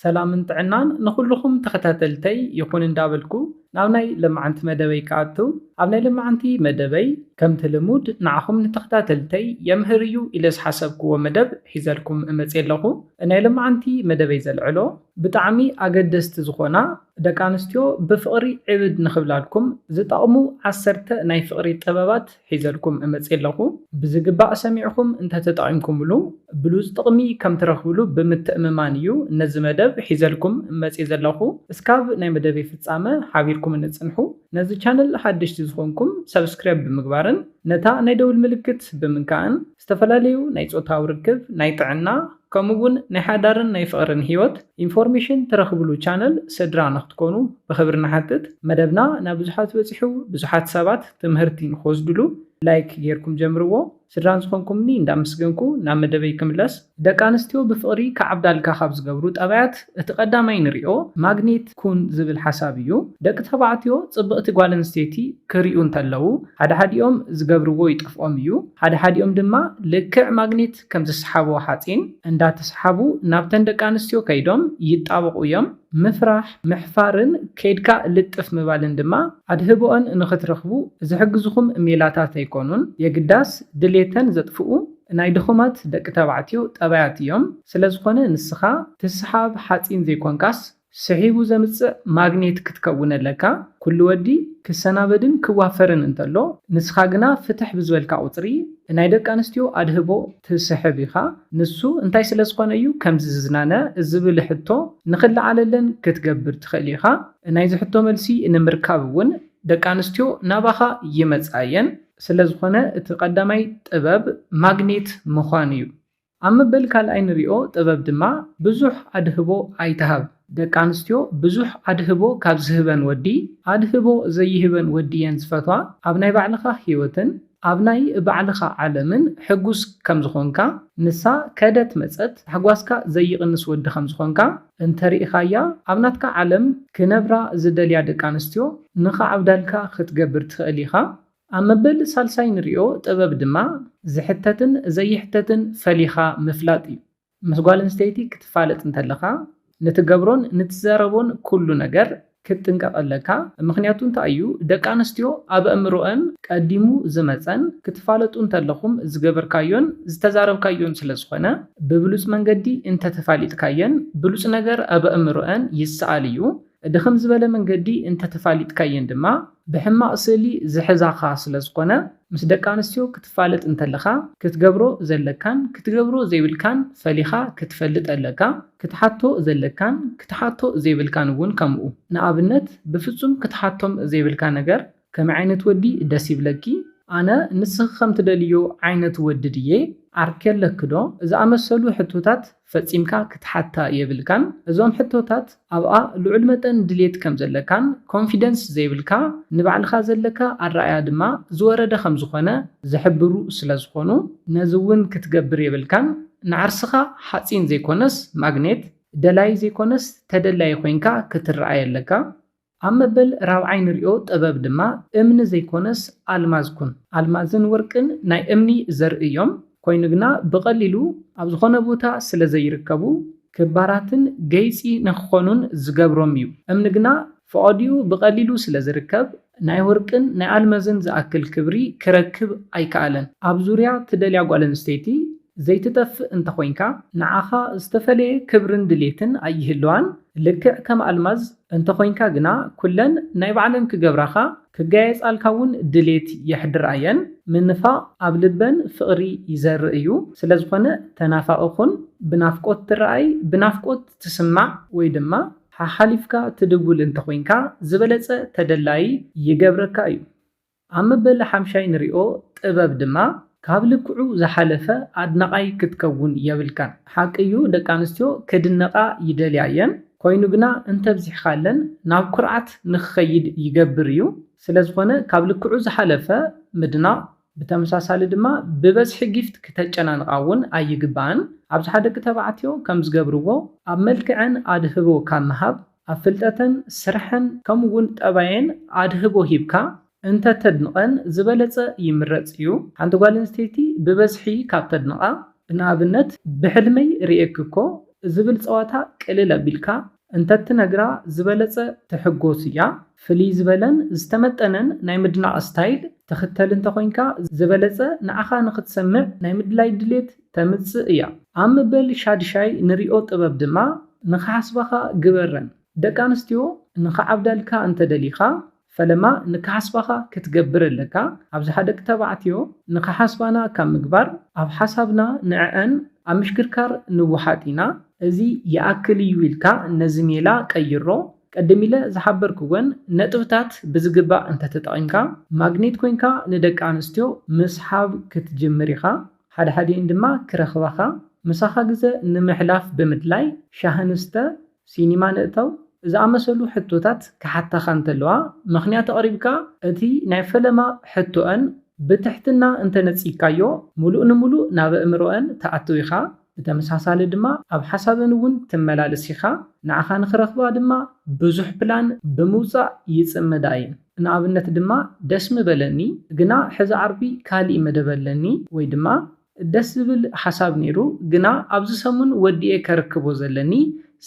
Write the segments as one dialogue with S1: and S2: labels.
S1: ሰላምን ጥዕናን ንኩልኩም ተኸታተልተይ ይኹን እንዳበልኩ ናብ ናይ ልምዓንቲ መደበይ ከኣቱ ኣብ ናይ ልምዓንቲ መደበይ ከምቲ ልሙድ ንዓኹም ንተኸታተልተይ የምህር እዩ ኢለ ዝሓሰብክዎ መደብ ሒዘልኩም እመፅእ ኣለኹ። ናይ ልምዓንቲ መደበይ ዘልዕሎ ብጣዕሚ ኣገደስቲ ዝኾና ደቂ ኣንስትዮ ብፍቕሪ ዕብድ ንኽብላልኩም ዝጠቕሙ 10 ናይ ፍቕሪ ጥበባት ሒዘልኩም እመፅእ ኣለኹ። ብዝግባእ ሰሚዕኹም እንተተጠቒምኩምሉ ብሉፅ ጥቕሚ ከም ትረኽብሉ ብምትእምማን እዩ ነዚ መደብ ሒዘልኩም እመፅእ ዘለኹ። እስካብ ናይ መደበይ ፍጻመ ሓቢርኩም ንጽንሑ። ነዚ ቻነል ሓድሽቲ ዝኾንኩም ሰብስክራይብ ብምግባርን ነታ ናይ ደውል ምልክት ብምንካእን ዝተፈላለዩ ናይ ጾታዊ ርክብ ናይ ጥዕና ከምኡውን ናይ ሓዳርን ናይ ፍቕርን ህይወት ኢንፎርሜሽን ትረኽብሉ ቻነል ስድራ ንኽትኮኑ ብኽብሪ ንሓትት። መደብና ናብ ብዙሓት በፂሑ ብዙሓት ሰባት ትምህርቲ ንክወስድሉ ላይክ ጌርኩም ጀምርዎ። ስድራን ዝኾንኩምኒ እንዳመስገንኩ ናብ መደበይ ክምለስ። ደቂ ኣንስትዮ ብፍቕሪ ከዓብዳልካ ካብ ዝገብሩ ጠባያት እቲ ቀዳማይ ንሪኦ ማግኔት ኩን ዝብል ሓሳብ እዩ። ደቂ ተባዕትዮ ጽብቕቲ ጓል ኣንስተይቲ ክሪኡ እንተለዉ ሓደሓዲኦም ዝገብርዎ ይጠፍኦም እዩ። ሓደሓዲኦም ድማ ልክዕ ማግኔት ከም ዝሰሓቦ ሓፂን እንዳተሰሓቡ ናብተን ደቂ ኣንስትዮ ከይዶም ይጣበቑ እዮም። ምፍራሕ ምሕፋርን ከይድካ ልጥፍ ምባልን ድማ ኣድህቦአን ንኽትረኽቡ ዝሕግዙኹም ሜላታት ኣይኮኑን። የግዳስ ድሌተን ዘጥፍኡ ናይ ድኹማት ደቂ ተባዕትዮ ጠባያት እዮም። ስለ ዝኾነ ንስኻ ትስሓብ ሓፂን ዘይኮንካስ ስሒቡ ዘምፅእ ማግኔት ክትከውን ኣለካ። ኩሉ ወዲ ክሰናበድን ክዋፈርን እንተሎ ንስኻ ግና ፍትሕ ብዝበልካ ቁፅሪ ናይ ደቂ ኣንስትዮ ኣድህቦ ትስሕብ ኢኻ። ንሱ እንታይ ስለ ዝኾነ እዩ ከምዚ ዝዝናነ ዝብል ሕቶ ንኽለዓለለን ክትገብር ትኽእል ኢኻ። ናይዚ ሕቶ መልሲ ንምርካብ እውን ደቂ ኣንስትዮ ናባኻ ይመፃየን። ስለ ዝኾነ እቲ ቀዳማይ ጥበብ ማግኔት ምዃን እዩ። ኣብ መበል ካልኣይ ንሪኦ ጥበብ ድማ ብዙሕ ኣድህቦ ኣይትሃብ። ደቂ ኣንስትዮ ብዙሕ ኣድህቦ ካብ ዝህበን ወዲ ኣድህቦ ዘይህበን ወዲ እየን ዝፈትዋ። ኣብ ናይ ባዕልኻ ህይወትን ኣብ ናይ ባዕልኻ ዓለምን ሕጉስ ከም ዝኾንካ ንሳ ከደት መፀት ሓጓስካ ዘይቕንስ ወዲ ከም ዝኾንካ እንተሪኢኻያ ኣብ ናትካ ዓለም ክነብራ ዝደልያ ደቂ ኣንስትዮ ንኸዓብዳልካ ክትገብር ትኽእል ኢኻ። ኣብ መበል ሳልሳይ ንሪኦ ጥበብ ድማ ዝሕተትን ዘይሕተትን ፈሊኻ ምፍላጥ እዩ። ምስ ጓል ኣንስተይቲ ክትፋለጥ እንተለኻ ንትገብሮን ንትዘረቦን ኩሉ ነገር ክትጥንቀቕ ኣለካ። ምክንያቱ እንታይ እዩ ደቂ ኣንስትዮ ኣብ ኣእምሮአን ቀዲሙ ዝመፀን ክትፋለጡ እንተለኹም ዝገበርካዮን ዝተዛረብካዮን ስለ ዝኾነ ብብሉፅ መንገዲ እንተተፋሊጥካየን ብሉፅ ነገር ኣብ ኣእምሮአን ይሰኣል እዩ። ድኽም ዝበለ መንገዲ እንተተፋሊጥካየን ድማ ብሕማቕ ስእሊ ዝሕዛኻ ስለ ዝኾነ ምስ ደቂ ኣንስትዮ ክትፋለጥ እንተለኻ ክትገብሮ ዘለካን ክትገብሮ ዘይብልካን ፈሊኻ ክትፈልጥ ኣለካ። ክትሓቶ ዘለካን ክትሓቶ ዘይብልካን እውን ከምኡ። ንኣብነት ብፍጹም ክትሓቶም ዘይብልካ ነገር ከመይ ዓይነት ወዲ ደስ ይብለኪ? ኣነ ንስኽ ከም ትደልዮ ዓይነት ወዲ ድየ? ዓርኬለክዶ? ዝኣመሰሉ ሕቶታት ፈፂምካ ክትሓታ የብልካን። እዞም ሕቶታት ኣብኣ ልዑል መጠን ድሌት ከም ዘለካን ኮንፊደንስ ዘይብልካ ንባዕልኻ ዘለካ ኣረኣያ ድማ ዝወረደ ከም ዝኾነ ዝሕብሩ ስለ ዝኾኑ ነዚ እውን ክትገብር የብልካን። ንዓርስኻ ሓፂን ዘይኮነስ ማግኔት ደላይ ዘይኮነስ ተደላይ ኮይንካ ክትረኣይ ኣለካ። ኣብ መበል ራብዓይ ንሪኦ ጥበብ ድማ እምኒ ዘይኮነስ ኣልማዝ ኩን። ኣልማዝን ወርቅን ናይ እምኒ ዘርኢ እዮም። ኮይኑ ግና ብቐሊሉ ኣብ ዝኾነ ቦታ ስለ ዘይርከቡ ክባራትን ገይፂ ንክኾኑን ዝገብሮም እዩ። እምኒ ግና ፈቐዲኡ ብቐሊሉ ስለ ዝርከብ ናይ ወርቅን ናይ ኣልማዝን ዝኣክል ክብሪ ክረክብ ኣይከኣለን። ኣብ ዙርያ ትደልያ ጓል ኣንስተይቲ ዘይትጠፍእ እንተኮይንካ ንዓኻ ዝተፈለየ ክብርን ድሌትን ኣይህልዋን። ልክዕ ከም ኣልማዝ እንተኮይንካ ግና ኩለን ናይ ባዕለን ክገብራኻ ክጋየፃልካ እውን ድሌት የሕድርኣየን። ምንፋቕ ኣብ ልበን ፍቕሪ ይዘርኢ እዩ። ስለ ዝኾነ ተናፋቕኹን ብናፍቆት ትረኣይ ብናፍቆት ትስማዕ ወይ ድማ ሓሓሊፍካ ትድውል እንተኮይንካ ዝበለፀ ተደላይ ይገብረካ እዩ። ኣብ መበል ሓምሻይ ንሪኦ ጥበብ ድማ ካብ ልክዑ ዝሓለፈ ኣድናቓይ ክትከውን የብልካን። ሓቂ እዩ ደቂ ኣንስትዮ ክድነቓ ይደልያ እየን። ኮይኑ ግና እንተብዚሕካለን ናብ ኩርዓት ንክኸይድ ይገብር እዩ። ስለ ዝኾነ ካብ ልክዑ ዝሓለፈ ምድናቕ ብተመሳሳሊ ድማ ብበዝሒ ጊፍት ክተጨናንቓ እውን ኣይግባእን። ኣብዝሓ ደቂ ተባዕትዮ ከም ዝገብርዎ ኣብ መልክዐን ኣድህቦ ካብ ምሃብ ኣብ ፍልጠተን ስርሐን ከምኡውን ጠባየን ኣድህቦ ሂብካ እንተተድንቐን ዝበለፀ ይምረፅ እዩ። ሓንቲ ጓል ኣንስተይቲ ብበዝሒ ካብ ተድንቓ ንኣብነት ብሕልመይ ርኤክ እኮ ዝብል ፀዋታ ቅልል ኣቢልካ እንተትነግራ ዝበለፀ ትሕጎስ እያ። ፍልይ ዝበለን ዝተመጠነን ናይ ምድናቕ ስታይል ተኽተል እንተኮይንካ ዝበለፀ ንዓኻ ንኽትሰምዕ ናይ ምድላይ ድሌት ተምፅእ እያ። ኣብ መበል ሻድሻይ ንሪኦ ጥበብ ድማ ንኽሓስባኻ ግበረን። ደቂ ኣንስትዮ ንኽዓብዳልካ እንተደሊኻ ፈለማ ንክሓስባኻ ክትገብር ኣለካ። ኣብዝሓ ደቂ ተባዕትዮ ንኽሓስባና ካብ ምግባር ኣብ ሓሳብና ንዕአን ኣብ ምሽክርካር ንውሓጥ ኢና። እዚ ይኣክል እዩ ኢልካ ነዚ ሜላ ቀይሮ። ቀደም ኢለ ዝሓበርክወን ነጥብታት ብዝግባእ እንተተጠቒምካ ማግኔት ኮይንካ ንደቂ ኣንስትዮ ምስሓብ ክትጅምር ኢኻ። ሓደሓዲአን ድማ ክረኽባኻ ምሳኻ ግዜ ንምሕላፍ ብምድላይ ሻሂ ንስተ ሲኒማ ንእተው ዝኣመሰሉ ሕቶታት ክሓታኻ እንተለዋ ምኽንያት ኣቕሪብካ እቲ ናይ ፈለማ ሕቶአን ብትሕትና እንተነፂካዮ ሙሉእ ንሙሉእ ናብ ኣእምሮአን ተኣትው ኢኻ። ብተመሳሳሊ ድማ ኣብ ሓሳበን እውን ትመላለስ ኢኻ። ንዓኻ ንኽረኽባ ድማ ብዙሕ ፕላን ብምውፃእ ይፅመዳ እየን። ንኣብነት ድማ ደስ ምበለኒ ግና ሕዚ ዓርቢ ካሊእ መደብ ኣለኒ ወይ ድማ ደስ ዝብል ሓሳብ ነይሩ ግና ኣብዚ ሰሙን ወዲኤ ከርክቦ ዘለኒ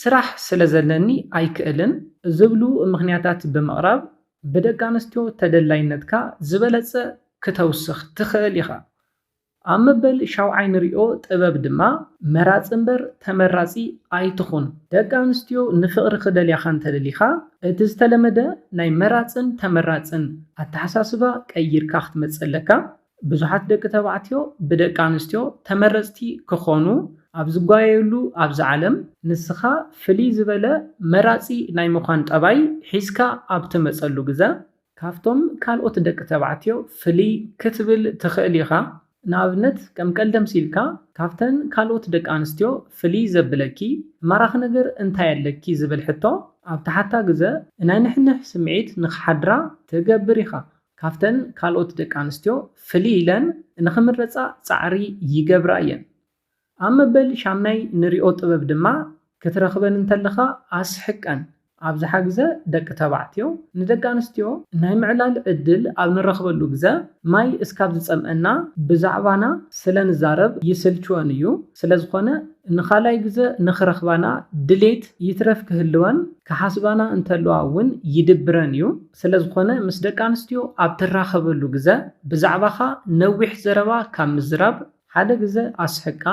S1: ስራሕ ስለ ዘለኒ ኣይክእልን ዝብሉ ምኽንያታት ብምቕራብ ብደቂ ኣንስትዮ ተደላይነትካ ዝበለፀ ከተውስኽ ትኽእል ኢኻ። ኣብ መበል ሻውዓይ ንሪኦ ጥበብ ድማ መራፂ እምበር ተመራፂ ኣይትኹን። ደቂ ኣንስትዮ ንፍቕሪ ክደልያኻ እንተደሊኻ እቲ ዝተለመደ ናይ መራፅን ተመራፅን ኣተሓሳስባ ቀይርካ ክትመፅእ ኣለካ። ብዙሓት ደቂ ተባዕትዮ ብደቂ ኣንስትዮ ተመረፅቲ ክኾኑ ኣብ ዝጓየሉ ኣብዚ ዓለም ንስኻ ፍልይ ዝበለ መራፂ ናይ ምዃን ጠባይ ሒዝካ ኣብ ትመፀሉ ግዜ ካብቶም ካልኦት ደቂ ተባዕትዮ ፍልይ ክትብል ትኽእል ኢኻ። ንኣብነት ከም ቀልደም ሲልካ ካብተን ካልኦት ደቂ ኣንስትዮ ፍልይ ዘብለኪ ማራኺ ነገር እንታይ ኣለኪ ዝብል ሕቶ ኣብ ታሕታ ግዜ ናይ ንሕንሕ ስምዒት ንኽሓድራ ትገብር ኢኻ። ካብተን ካልኦት ደቂ ኣንስትዮ ፍልይ ኢለን ንኽምረፃ ፃዕሪ ይገብራ እየን። ኣብ መበል ሻምናይ ንሪኦ ጥበብ ድማ ክትረኽበን እንተለኻ ኣስሕቀን። ኣብዝሓ ግዜ ደቂ ተባዕትዮ ንደቂ ኣንስትዮ ናይ ምዕላል ዕድል ኣብ ንረኽበሉ ግዜ ማይ እስካብ ዝፀምአና ብዛዕባና ስለ ንዛረብ ይስልችወን እዩ። ስለዝኾነ ንኻልኣይ ግዜ ንኽረኽባና ድሌት ይትረፍ ክህልወን ክሓስባና እንተለዋ እውን ይድብረን እዩ። ስለዝኾነ ምስ ደቂ ኣንስትዮ ኣብ ትራኸበሉ ግዜ ብዛዕባኻ ነዊሕ ዘረባ ካብ ምዝራብ ሓደ ግዜ ኣስሕቃ።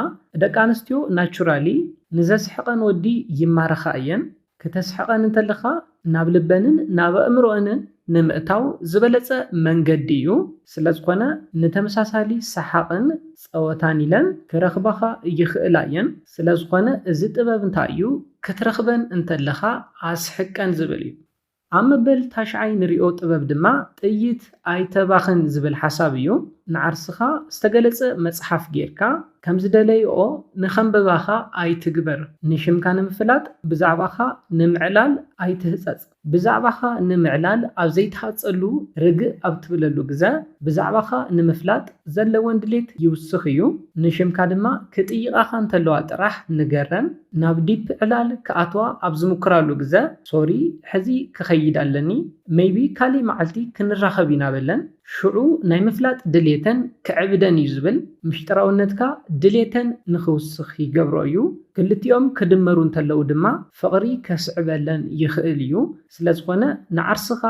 S1: ደቂ ኣንስትዮ ናቹራሊ ንዘስሕቐን ወዲ ይማረኻ እየን። ከተስሕቐን እንተለኻ ናብ ልበንን ናብ ኣእምሮአንን ንምእታው ዝበለፀ መንገዲ እዩ። ስለዝኾነ ንተመሳሳሊ ሰሓቕን ፀወታን ኢለን ክረኽባኻ ይኽእላ እየን። ስለዝኾነ እዚ ጥበብ እንታይ እዩ? ክትረኽበን እንተለኻ ኣስሕቀን ዝብል እዩ። ኣብ መበል ታሽዓይ ንሪኦ ጥበብ ድማ ጥይት ኣይተባኽን ዝብል ሓሳብ እዩ። ንዓርስኻ ዝተገለፀ መፅሓፍ ጌርካ ከም ዝደለይኦ ንኸንብባኻ ኣይትግበር። ንሽምካ ንምፍላጥ ብዛዕባኻ ንምዕላል ኣይትህፀፅ። ብዛዕባኻ ንምዕላል ኣብ ዘይተሃፀሉ ርግእ ኣብ ትብለሉ ግዜ ብዛዕባኻ ንምፍላጥ ዘለወን ድሌት ይውስኽ እዩ። ንሽምካ ድማ ክጥይቓኻ እንተለዋ ጥራሕ ንገረን። ናብ ዲፕ ዕላል ክኣትዋ ኣብ ዝምኩራሉ ግዜ ሶሪ ሕዚ ክኸይድ ኣለኒ ሜይቢ ካሊእ መዓልቲ ክንራኸብ ኢና በለን። ሽዑ ናይ ምፍላጥ ድሌተን ክዕብደን እዩ ዝብል ምሽጥራውነትካ ድሌተን ንኽውስኽ ይገብሮ እዩ። ክልቲኦም ክድመሩ እንተለዉ ድማ ፍቕሪ ከስዕበለን ይኽእል እዩ። ስለዝኾነ ንዓርስኻ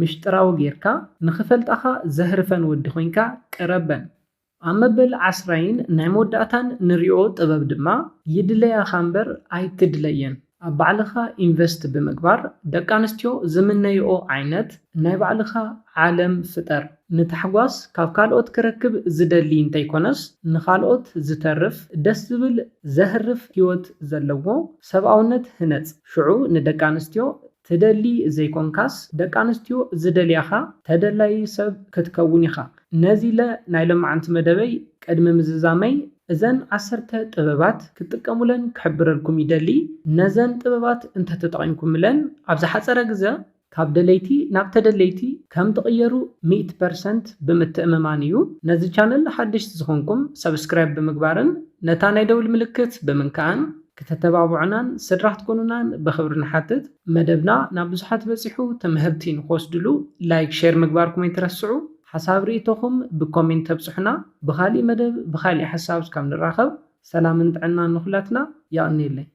S1: ምሽጥራዊ ጌርካ ንኽፈልጣኻ ዘህርፈን ወዲ ኮይንካ ቅረበን። ኣብ መበል 10 ናይ መወዳእታን ንሪኦ ጥበብ ድማ ይድለያኻ እምበር ኣይትድለየን። ኣብ ባዕልኻ ኢንቨስት ብምግባር ደቂ ኣንስትዮ ዝምነይኦ ዓይነት ናይ ባዕልኻ ዓለም ፍጠር። ንታሕጓስ ካብ ካልኦት ክረክብ ዝደሊ እንተይኮነስ ንኻልኦት ዝተርፍ ደስ ዝብል ዘህርፍ ሂወት ዘለዎ ሰብኣውነት ህነፅ። ሽዑ ንደቂ ኣንስትዮ ትደሊ ዘይኮንካስ ደቂ ኣንስትዮ ዝደልያኻ ተደላይ ሰብ ክትከውን ኢኻ። ነዚ ኢለ ናይ ሎማዓንቲ መደበይ ቅድሚ ምዝዛመይ እዘን 10 ጥበባት ክትጥቀሙለን ክሕብረልኩም ይደሊ። ነዘን ጥበባት እንተተጠቒምኩምለን ኣብ ዝሓፀረ ግዜ ካብ ደለይቲ ናብ ተደለይቲ ከም ትቕየሩ 100% ብምትእምማን እዩ። ነዚ ቻነል ሓደሽቲ ዝኾንኩም ሰብስክራይብ ብምግባርን ነታ ናይ ደውል ምልክት ብምንካእን ከተተባብዑናን ስድራ ክትኮኑናን ብኽብሪ ንሓትት። መደብና ናብ ብዙሓት በፂሑ ትምህርቲ ንክወስድሉ ላይክ ሼር ምግባርኩም ኣይትረስዑ። ሓሳብ ርእቶኹም ብኮሜንት ተብፅሑና። ብኻሊእ መደብ ብኻሊእ ሓሳብ እስካብ ንራኸብ ሰላምን ጥዕናን ንኹላትና ይቕኒየለይ።